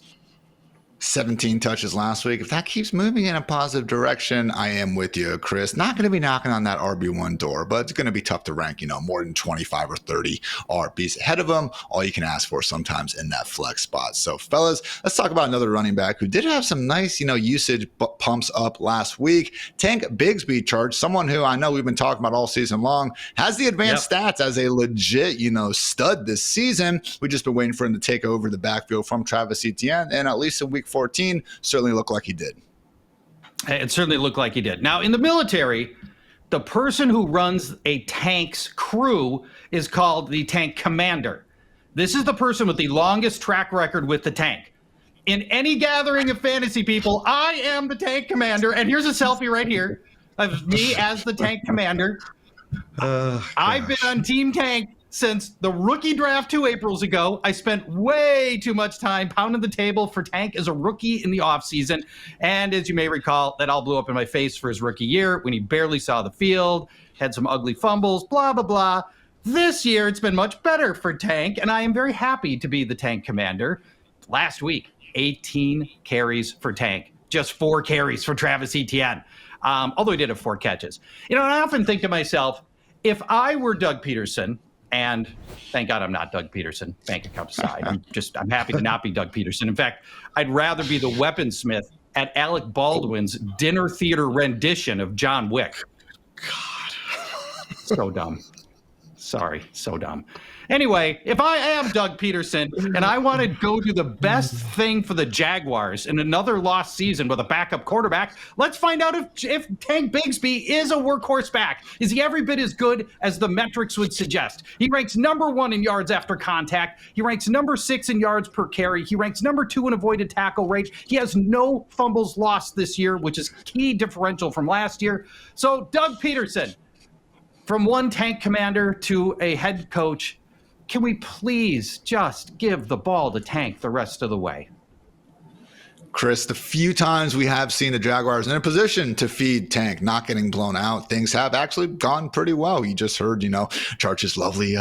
17 touches last week. If that keeps moving in a positive direction, I am with you, Chris. Not going to be knocking on that RB1 door, but it's going to be tough to rank, more than 25 or 30 RBs ahead of him. All you can ask for sometimes in that flex spot. So, fellas, let's talk about another running back who did have some nice, usage pumps up last week. Tank Bigsby, Charch, someone who I know we've been talking about all season long, has the advanced stats as a legit, stud this season. We've just been waiting for him to take over the backfield from Travis Etienne, and at least in week 14 certainly looked like he did. It certainly looked like he did. Now, in the military, the person who runs a tank's crew is called the tank commander. This is the person with the longest track record with the tank. In any gathering of fantasy people, I am the tank commander. And here's a selfie right here of me as the tank commander. I've been on Team Tank since the rookie draft 2 Aprils ago. I spent way too much time pounding the table for Tank as a rookie in the offseason. And as you may recall, that all blew up in my face for his rookie year when he barely saw the field, had some ugly fumbles, blah, blah, blah. This year, it's been much better for Tank, and I am very happy to be the Tank commander. Last week, 18 carries for Tank, just 4 carries for Travis Etienne, although he did have 4 catches. And I often think to myself, if I were Doug Peterson, and thank God I'm not Doug Peterson, bank account aside. I'm happy to not be Doug Peterson. In fact, I'd rather be the weaponsmith at Alec Baldwin's dinner theater rendition of John Wick. God. So dumb. Sorry, so dumb. Anyway, if I am Doug Peterson and I want to go do the best thing for the Jaguars in another lost season with a backup quarterback, let's find out if Tank Bigsby is a workhorse back. Is he every bit as good as the metrics would suggest? He ranks number 1 in yards after contact. He ranks number 6 in yards per carry. He ranks number 2 in avoided tackle rate. He has no fumbles lost this year, which is key differential from last year. So, Doug Peterson, from one tank commander to a head coach, can we please just give the ball to Tank the rest of the way? Chris, the few times we have seen the Jaguars in a position to feed Tank, not getting blown out, things have actually gone pretty well. You just heard, Charch's lovely,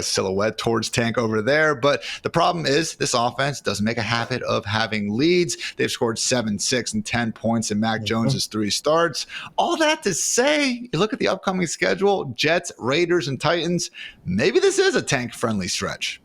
silhouette towards Tank over there. But the problem is this offense doesn't make a habit of having leads. They've scored 7, 6, and 10 points in Mac Jones's 3 starts. All that to say, you look at the upcoming schedule, Jets, Raiders, and Titans, maybe this is a Tank-friendly stretch.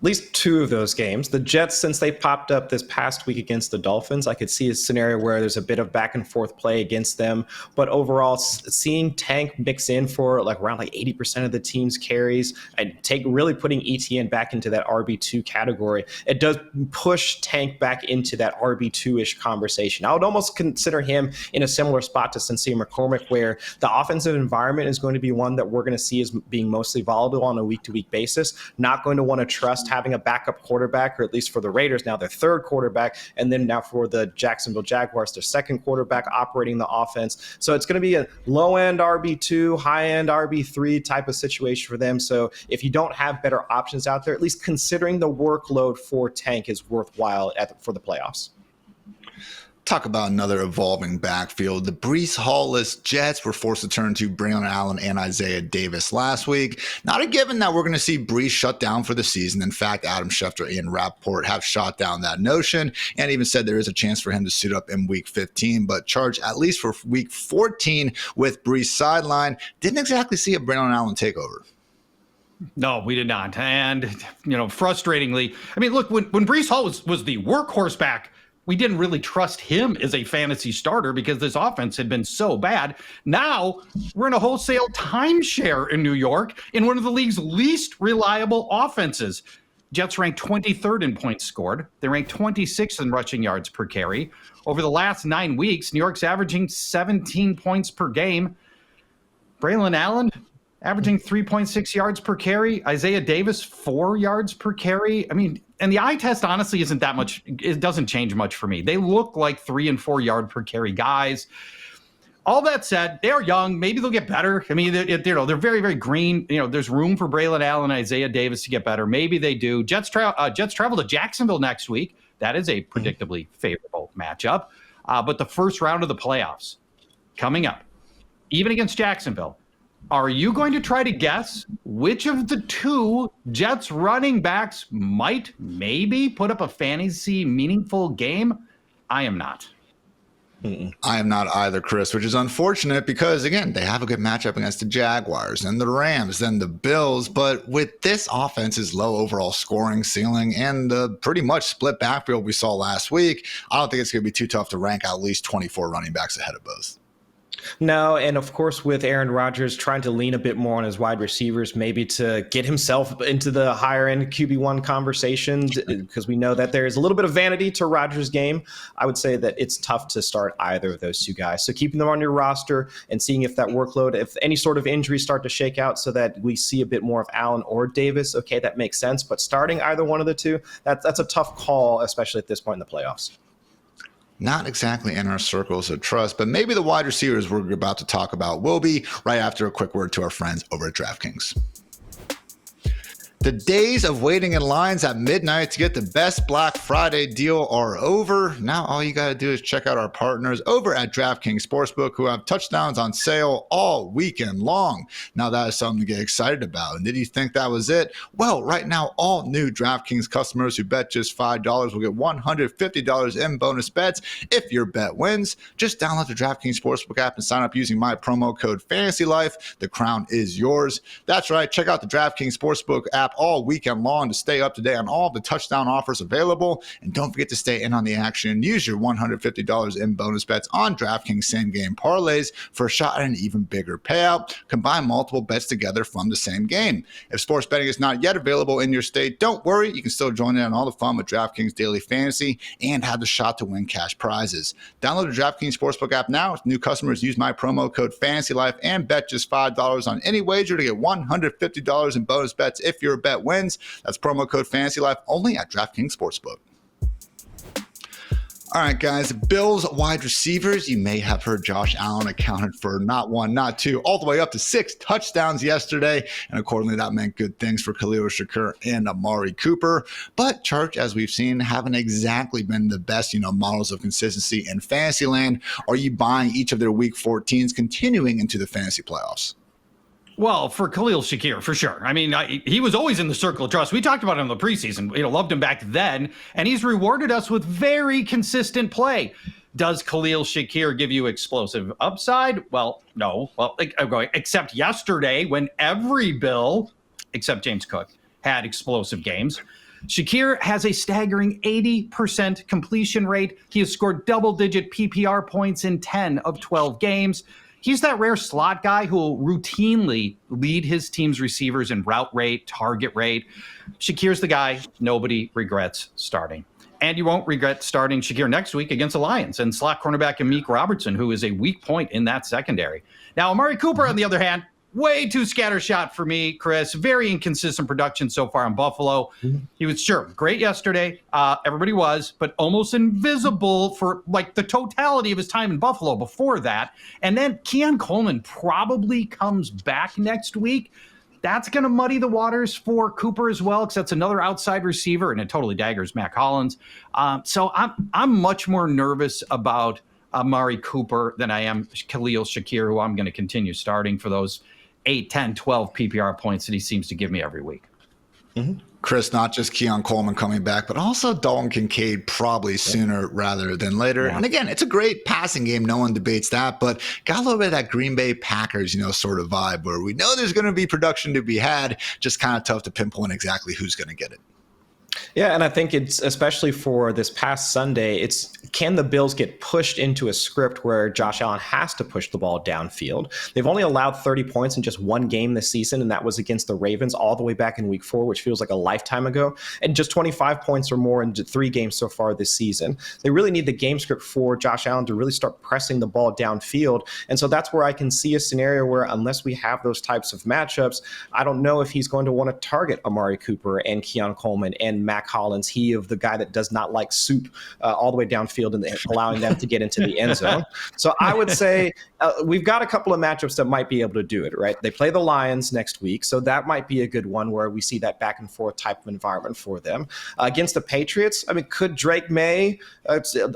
least 2 of those games. The Jets, since they popped up this past week against the Dolphins, I could see a scenario where there's a bit of back and forth play against them. But overall, seeing Tank mix in for like around like 80% of the team's carries and really putting ETN back into that RB2 category, it does push Tank back into that RB2-ish conversation. I would almost consider him in a similar spot to Sincere McCormick, where the offensive environment is going to be one that we're going to see as being mostly volatile on a week-to-week basis. Not going to want to trust having a backup quarterback, or at least for the Raiders now their third quarterback, and then now for the Jacksonville Jaguars their second quarterback operating the offense. So it's going to be a low-end RB2, high-end RB3 type of situation for them. So if you don't have better options out there, at least considering the workload for Tank is worthwhile for the playoffs. Talk about another evolving backfield. The Breece Hall-less Jets were forced to turn to Braelon Allen and Isaiah Davis last week. Not a given that we're going to see Breece shut down for the season. In fact, Adam Schefter and Rappaport have shot down that notion and even said there is a chance for him to suit up in week 15. But Charch, at least for week 14 with Breece sideline, didn't exactly see a Braelon Allen takeover. No, we did not. And, frustratingly, I mean, look, when Breece Hall was the workhorse back, we didn't really trust him as a fantasy starter because this offense had been so bad. Now we're in a wholesale timeshare in New York in one of the league's least reliable offenses. Jets ranked 23rd in points scored. They ranked 26th in rushing yards per carry. Over the last 9 weeks, New York's averaging 17 points per game. Braelon Allen averaging 3.6 yards per carry. Isaiah Davis, 4 yards per carry. I mean, and the eye test honestly isn't that much. It doesn't change much for me. They look like 3 and 4 yard per carry guys. All that said, they are young. Maybe they'll get better. I mean, they're very, very green. There's room for Braelon Allen and Isaiah Davis to get better. Maybe they do. Jets travel to Jacksonville next week. That is a predictably favorable matchup. But the first round of the playoffs coming up, even against Jacksonville, are you going to try to guess which of the 2 Jets running backs might maybe put up a fantasy meaningful game? I am not. I am not either, Chris, which is unfortunate because, again, they have a good matchup against the Jaguars and the Rams and the Bills. But with this offense's low overall scoring ceiling and the pretty much split backfield we saw last week, I don't think it's going to be too tough to rank at least 24 running backs ahead of both. No, and of course, with Aaron Rodgers trying to lean a bit more on his wide receivers, maybe to get himself into the higher end QB1 conversation, because we know that there is a little bit of vanity to Rodgers' game. I would say that it's tough to start either of those 2 guys. So keeping them on your roster and seeing if that workload, if any sort of injuries start to shake out so that we see a bit more of Allen or Davis, okay, that makes sense. But starting either one of the 2, that's a tough call, especially at this point in the playoffs. Not exactly in our circles of trust, but maybe the wide receivers we're about to talk about will be right after a quick word to our friends over at DraftKings. The days of waiting in lines at midnight to get the best Black Friday deal are over. Now all you got to do is check out our partners over at DraftKings Sportsbook who have touchdowns on sale all weekend long. Now that is something to get excited about. And did you think that was it? Well, right now, all new DraftKings customers who bet just $5 will get $150 in bonus bets if your bet wins. Just download the DraftKings Sportsbook app and sign up using my promo code FANTASYLIFE. The crown is yours. That's right. Check out the DraftKings Sportsbook app all weekend long to stay up to date on all the touchdown offers available. And don't forget to stay in on the action. Use your $150 in bonus bets on DraftKings same game parlays for a shot at an even bigger payout. Combine multiple bets together from the same game. If sports betting is not yet available in your state, don't worry. You can still join in on all the fun with DraftKings Daily Fantasy and have the shot to win cash prizes. Download the DraftKings Sportsbook app now. New customers use my promo code FANTASYLIFE and bet just $5 on any wager to get $150 in bonus bets if your bet wins. That's promo code FANTASYLIFE only at DraftKings Sportsbook. All right, guys, Bills wide receivers. You may have heard Josh Allen accounted for not 1, not 2, all the way up to 6 touchdowns yesterday. And accordingly, that meant good things for Khalil, Shakir, and Amari Cooper. But Charch, as we've seen, haven't exactly been the best, models of consistency in fantasy land. Are you buying each of their week 14s continuing into the fantasy playoffs? Well, for Khalil Shakir, for sure. I mean, he was always in the circle of trust. We talked about him in the preseason. Loved him back then, and he's rewarded us with very consistent play. Does Khalil Shakir give you explosive upside? Well, no. Well, except yesterday when every Bill, except James Cook, had explosive games. Shakir has a staggering 80% completion rate. He has scored double-digit PPR points in 10 of 12 games. He's that rare slot guy who will routinely lead his team's receivers in route rate, target rate. Shakir's the guy nobody regrets starting. And you won't regret starting Shakir next week against the Lions and slot cornerback Amik Robertson, who is a weak point in that secondary. Now, Amari Cooper, on the other hand, way too scattershot for me, Chris. Very inconsistent production so far in Buffalo. He was, sure, great yesterday. Everybody was, but almost invisible for like the totality of his time in Buffalo before that. And then Keon Coleman probably comes back next week. That's going to muddy the waters for Cooper as well, because that's another outside receiver, and it totally daggers Mac Hollins. So I'm much more nervous about Amari Cooper than I am Khalil Shakir, who I'm going to continue starting for those 8, 10, 12 PPR points that he seems to give me every week. Chris, not just Keon Coleman coming back, but also Dalton Kincaid probably sooner rather than later. And again, it's a great passing game. No one debates that, but got a little bit of that Green Bay Packers, sort of vibe where we know there's going to be production to be had, just kind of tough to pinpoint exactly who's going to get it. Yeah, and I think it's especially for this past Sunday, it's can the Bills get pushed into a script where Josh Allen has to push the ball downfield? They've only allowed 30 points in just one game this season, and that was against the Ravens all the way back in week 4, which feels like a lifetime ago, and just 25 points or more in 3 games so far this season. They really need the game script for Josh Allen to really start pressing the ball downfield, and so that's where I can see a scenario where unless we have those types of matchups, I don't know if he's going to want to target Amari Cooper and Keon Coleman and Mac Hollins, he of the guy that does not like soup all the way downfield and allowing them to get into the end zone. So I would say we've got a couple of matchups that might be able to do it, right? They play the Lions next week, so that might be a good one where we see that back and forth type of environment for them. Against the Patriots, I mean, could Drake May,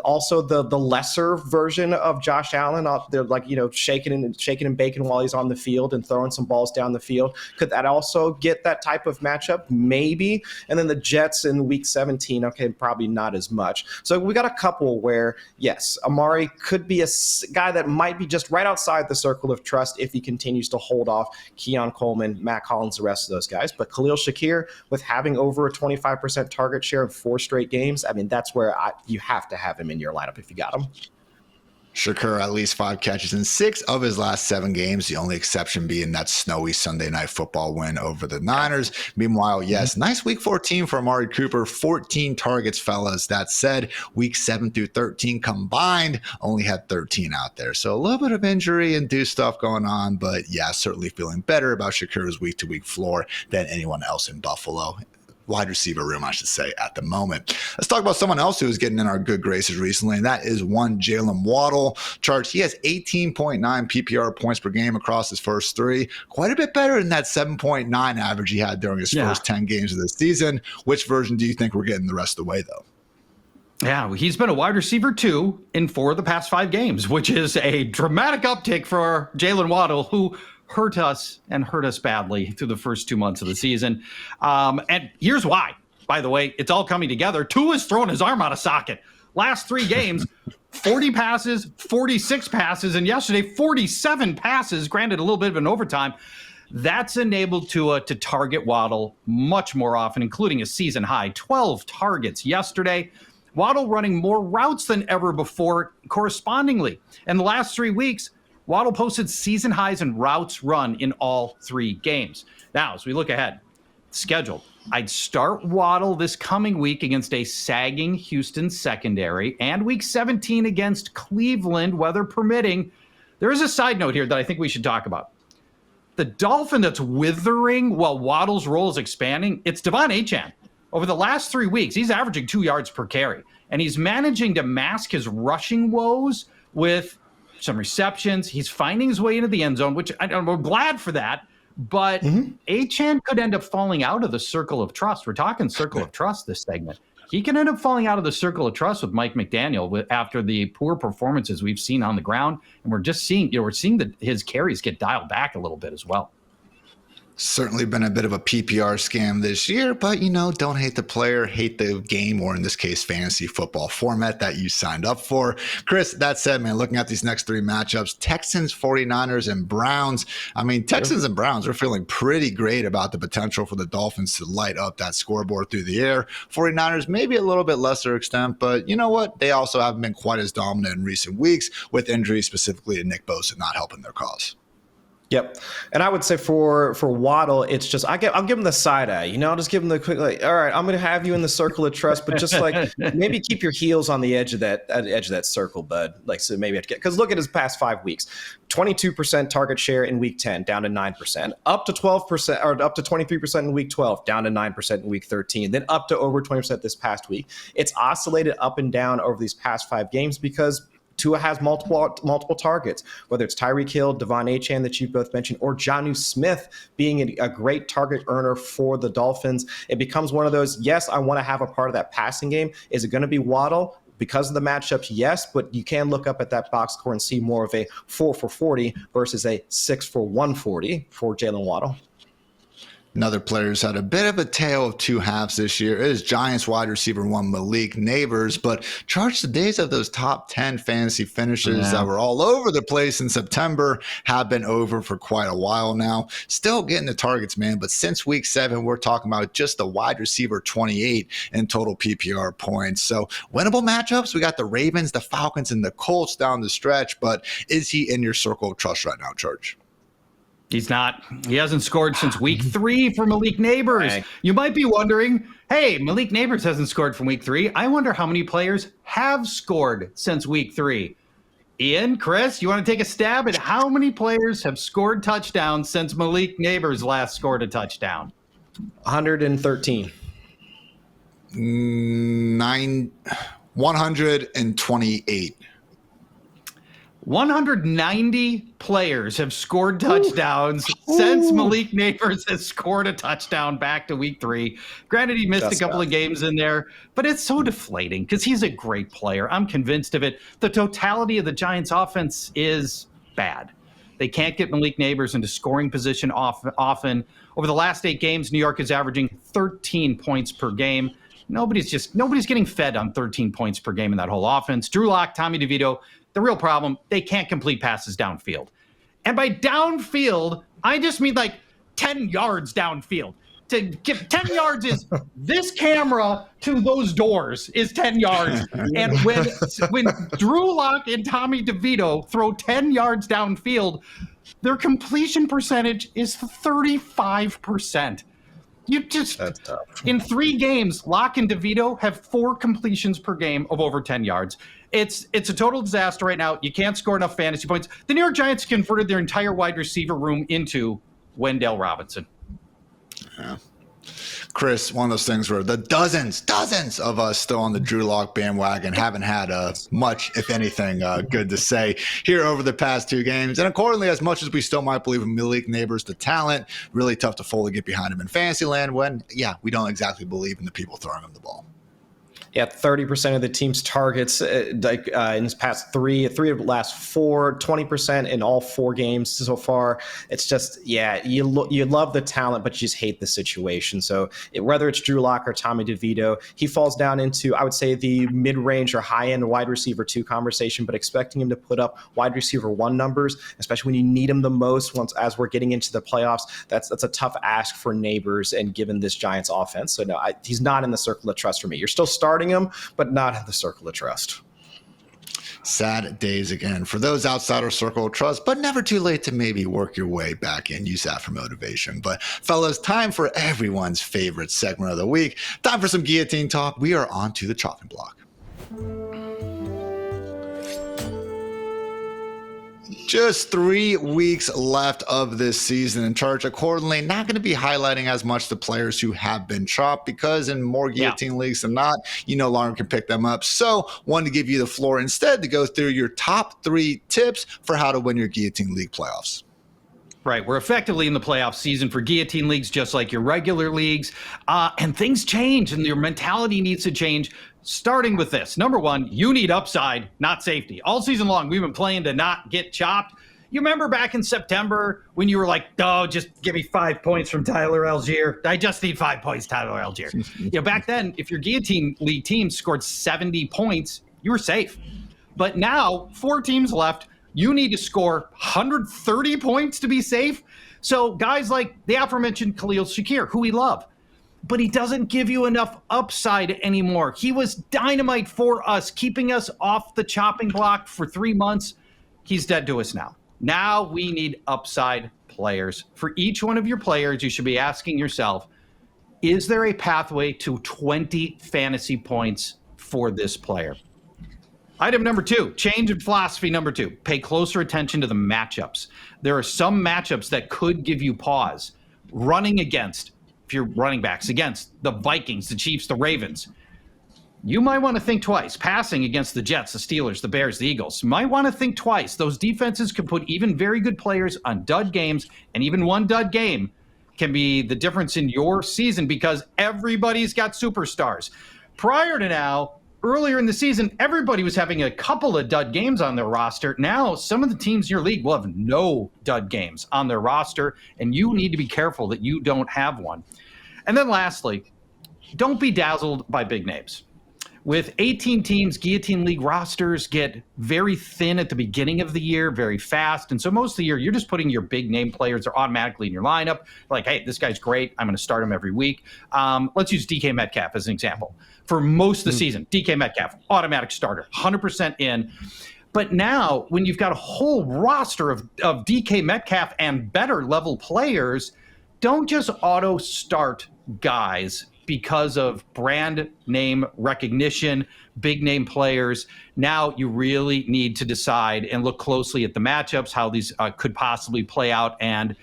also the lesser version of Josh Allen, they're like, shaking and baking while he's on the field and throwing some balls down the field. Could that also get that type of matchup? Maybe. And then the Jets in week 17, okay, probably not as much. So we got a couple where, yes, Amari could be a guy that might be just right outside the circle of trust if he continues to hold off Keon Coleman, Mac Hollins, the rest of those guys. But Khalil Shakir, with having over a 25% target share in 4 straight games, I mean, that's where you have to have him in your lineup if you got him. Shakir, at least 5 catches in 6 of his last 7 games, the only exception being that snowy Sunday Night Football win over the Niners. Meanwhile, yes, nice week 14 for Amari Cooper, 14 targets, fellas. That said, week 7 through 13 combined only had 13 out there. So a little bit of injury-induced stuff going on, but yeah, certainly feeling better about Shakir's week-to-week floor than anyone else in Buffalo. Wide receiver room, I should say, at the moment. Let's talk about someone else who is getting in our good graces recently, and that is one Jaylen Waddle. Charch, he has 18.9 PPR points per game across his first 3. Quite a bit better than that 7.9 average he had during his first 10 games of the season. Which version do you think we're getting the rest of the way, though? Yeah, he's been a wide receiver 2 in 4 of the past 5 games, which is a dramatic uptick for Jaylen Waddle, who hurt us badly through the first 2 months of the season. And here's why, by the way, it's all coming together. Tua's throwing his arm out of socket. Last 3 games, 40 passes, 46 passes, and yesterday, 47 passes, granted a little bit of an overtime. That's enabled Tua to target Waddle much more often, including a season high 12 targets yesterday. Waddle running more routes than ever before correspondingly. In the last 3 weeks, Waddle posted season highs in routes run in all 3 games. Now, as we look ahead, scheduled, I'd start Waddle this coming week against a sagging Houston secondary and week 17 against Cleveland, weather permitting. There is a side note here that I think we should talk about. The dolphin that's withering while Waddle's role is expanding, it's Devon Achane. Over the last 3 weeks, he's averaging 2 yards per carry, and he's managing to mask his rushing woes with some receptions. He's finding his way into the end zone, which we're glad for that. But Achane could end up falling out of the circle of trust. We're talking circle of trust this segment. He can end up falling out of the circle of trust with Mike McDaniel after the poor performances we've seen on the ground. And we're just seeing, his carries get dialed back a little bit as well. Certainly been a bit of a PPR scam this year, but don't hate the player, hate the game, or in this case, fantasy football format that you signed up for. Chris, that said, man, looking at these next three matchups, Texans, 49ers, and Browns. I mean, Texans and Browns are feeling pretty great about the potential for the Dolphins to light up that scoreboard through the air. 49ers, maybe a little bit lesser extent, but you know what? They also haven't been quite as dominant in recent weeks with injuries, specifically to Nick Bosa, not helping their cause. Yep. And I would say for Waddle, it's just I'll give him the side eye. I'll just give him the quick all right, I'm going to have you in the circle of trust, but just maybe keep your heels on the edge of that circle, bud. So maybe because look at his past 5 weeks. 22% target share in week 10, down to 9%, up to 12% or up to 23% in week 12, down to 9% in week 13, then up to over 20% this past week. It's oscillated up and down over these past 5 games because Tua has multiple targets, whether it's Tyreek Hill, Devon Achane that you both mentioned, or Jonnu Smith being a great target earner for the Dolphins. It becomes one of those, yes, I want to have a part of that passing game. Is it going to be Waddle? Because of the matchups, yes, but you can look up at that box score and see more of a 4 for 40 versus a 6 for 140 for Jaylen Waddle. Another player who's had a bit of a tale of two halves this year is Giants wide receiver 1 Malik Nabers, but Charch, the days of those top 10 fantasy finishes that were all over the place in September have been over for quite a while now. Still getting the targets, man, but since week 7, we're talking about just the wide receiver 28 in total PPR points. So winnable matchups, we got the Ravens, the Falcons, and the Colts down the stretch, but is he in your circle of trust right now, Charch? He's not. He hasn't scored since week 3 for Malik Nabers. Dang. You might be wondering, hey, Malik Nabers hasn't scored from week 3. I wonder how many players have scored since week 3. Ian, Chris, you want to take a stab at how many players have scored touchdowns since Malik Nabers last scored a touchdown? 113. 128. 190 players have scored touchdowns since Malik Nabers has scored a touchdown back to week 3. Granted, he missed a couple of games in there, but it's so deflating because he's a great player. I'm convinced of it. The totality of the Giants offense is bad. They can't get Malik Nabers into scoring position often. Over the last 8 games, New York is averaging 13 points per game. Nobody's getting fed on 13 points per game in that whole offense. Drew Lock, Tommy DeVito. The real problem, they can't complete passes downfield. And by downfield, I just mean 10 yards downfield. To get 10 yards is this camera to those doors is 10 yards. And when Drew Lock and Tommy DeVito throw 10 yards downfield, their completion percentage is 35%. That's tough. In 3 games, Locke and DeVito have 4 completions per game of over 10 yards. It's a total disaster right now. You can't score enough fantasy points. The New York Giants converted their entire wide receiver room into Wendell Robinson. Yeah. Chris, one of those things where the dozens of us still on the Drew Lock bandwagon haven't had much, if anything, good to say here over the past 2 games. And accordingly, as much as we still might believe in Malik Nabers, the talent, really tough to fully get behind him in fantasy land when, we don't exactly believe in the people throwing him the ball. Yeah, 30% of the team's targets in this past 3 of the last 4, 20% in all 4 games so far. It's just, you love the talent, but you just hate the situation. So whether it's Drew Lock or Tommy DeVito, he falls down into, I would say, the mid-range or high-end wide receiver 2 conversation, but expecting him to put up wide receiver 1 numbers, especially when you need him the most as we're getting into the playoffs, that's a tough ask for Nabers and given this Giants offense. So no, he's not in the circle of trust for me. You're still starting him, but not in the circle of trust. Sad days again for those outside our circle of trust, but never too late to maybe work your way back in. Use that for motivation. But fellas, time for everyone's favorite segment of the week. Time for some guillotine talk. We are on to the chopping block. Just 3 weeks left of this season in Charch. Accordingly, not going to be highlighting as much the players who have been chopped because in more guillotine leagues than not, you no longer can pick them up. So wanted to give you the floor instead to go through your top 3 tips for how to win your guillotine league playoffs. Right. We're effectively in the playoff season for guillotine leagues, just like your regular leagues. And things change and your mentality needs to change. Starting with this. Number 1, you need upside, not safety. All season long, we've been playing to not get chopped. You remember back in September when you were like, oh, just give me 5 points from Tyler Algier. I just need 5 points, Tyler Algier. Back then, if your Guillotine League team scored 70 points, you were safe. But now, 4 teams left. You need to score 130 points to be safe. So guys like the aforementioned Khalil Shakir, who we love, but he doesn't give you enough upside anymore. He was dynamite for us, keeping us off the chopping block for 3 months. He's dead to us now. Now we need upside players. For each one of your players, you should be asking yourself, is there a pathway to 20 fantasy points for this player? Item number 2, change in philosophy number 2. Pay closer attention to the matchups. There are some matchups that could give you pause. Running against, if you're running backs, against the Vikings, the Chiefs, the Ravens, you might want to think twice. Passing against the Jets, the Steelers, the Bears, the Eagles, you might want to think twice. Those defenses can put even very good players on dud games, and even one dud game can be the difference in your season because everybody's got superstars. Prior to now, earlier in the season, everybody was having a couple of dud games on their roster. Now, some of the teams in your league will have no dud games on their roster, and you need to be careful that you don't have one. And then lastly, don't be dazzled by big names. With 18 teams, Guillotine League rosters get very thin at the beginning of the year, very fast. And so most of the year, you're just putting your big name players are automatically in your lineup. Like, hey, this guy's great. I'm going to start him every week. Let's use DK Metcalf as an example. For most of the season, DK Metcalf, automatic starter, 100% in. But now, when you've got a whole roster of DK Metcalf and better level players, don't just auto start guys because of brand name recognition, big name players. Now you really need to decide and look closely at the matchups, how these could possibly play out, and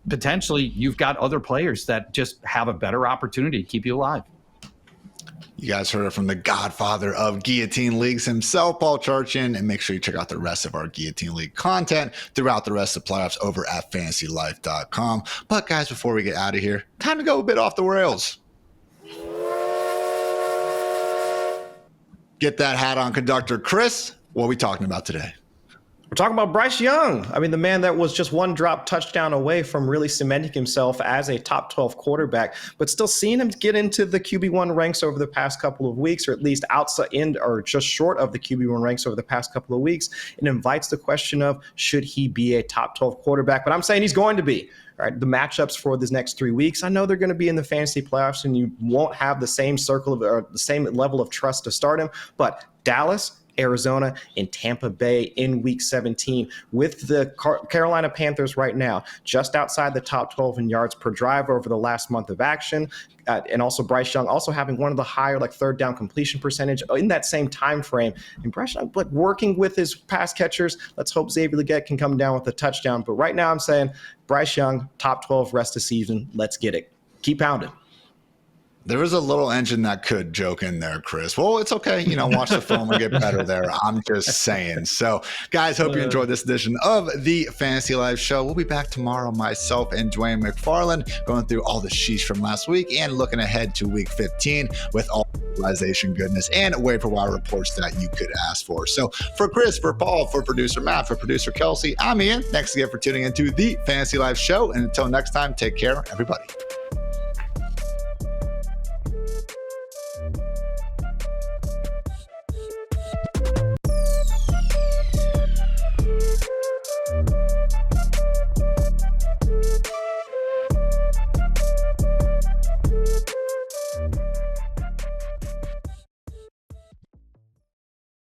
potentially you've got other players that just have a better opportunity to keep you alive. You guys heard it from the godfather of Guillotine Leagues himself, Paul Charchian, and make sure you check out the rest of our Guillotine League content throughout the rest of the playoffs over at fantasylife.com. But guys, before we get out of here, time to go a bit off the rails. Get that hat on, conductor Chris. What are we talking about today? We're talking about Bryce Young. I mean, the man that was just one drop touchdown away from really cementing himself as a top 12 quarterback, but still seeing him get into the QB1 ranks over the past couple of weeks, or at least outside in or just short of the QB1 ranks over the past couple of weeks. It invites the question of, should he be a top 12 quarterback? But I'm saying he's going to be. All right, the matchups for these next 3 weeks, I know they're going to be in the fantasy playoffs, and you won't have the same circle of or the same level of trust to start him. But Dallas, Arizona, and Tampa Bay in week 17 with the Carolina Panthers right now just outside the top 12 in yards per drive over the last month of action. And also Bryce Young also having one of the higher third down completion percentage in that same time frame. And Bryce Young working with his pass catchers. Let's hope Xavier Legette can come down with a touchdown. But right now I'm saying Bryce Young, top 12 rest of season. Let's get it. Keep pounding. There was a little engine that could joke in there, Chris. Well, it's okay. Watch the film and get better there. I'm just saying. So, guys, hope you enjoyed this edition of the Fantasy Life Show. We'll be back tomorrow, myself and Dwayne McFarland, going through all the sheesh from last week and looking ahead to week 15 with all realization goodness and waiver wire reports that you could ask for. So, for Chris, for Paul, for producer Matt, for producer Kelsey, I'm Ian. Thanks again for tuning into the Fantasy Life Show. And until next time, take care, everybody.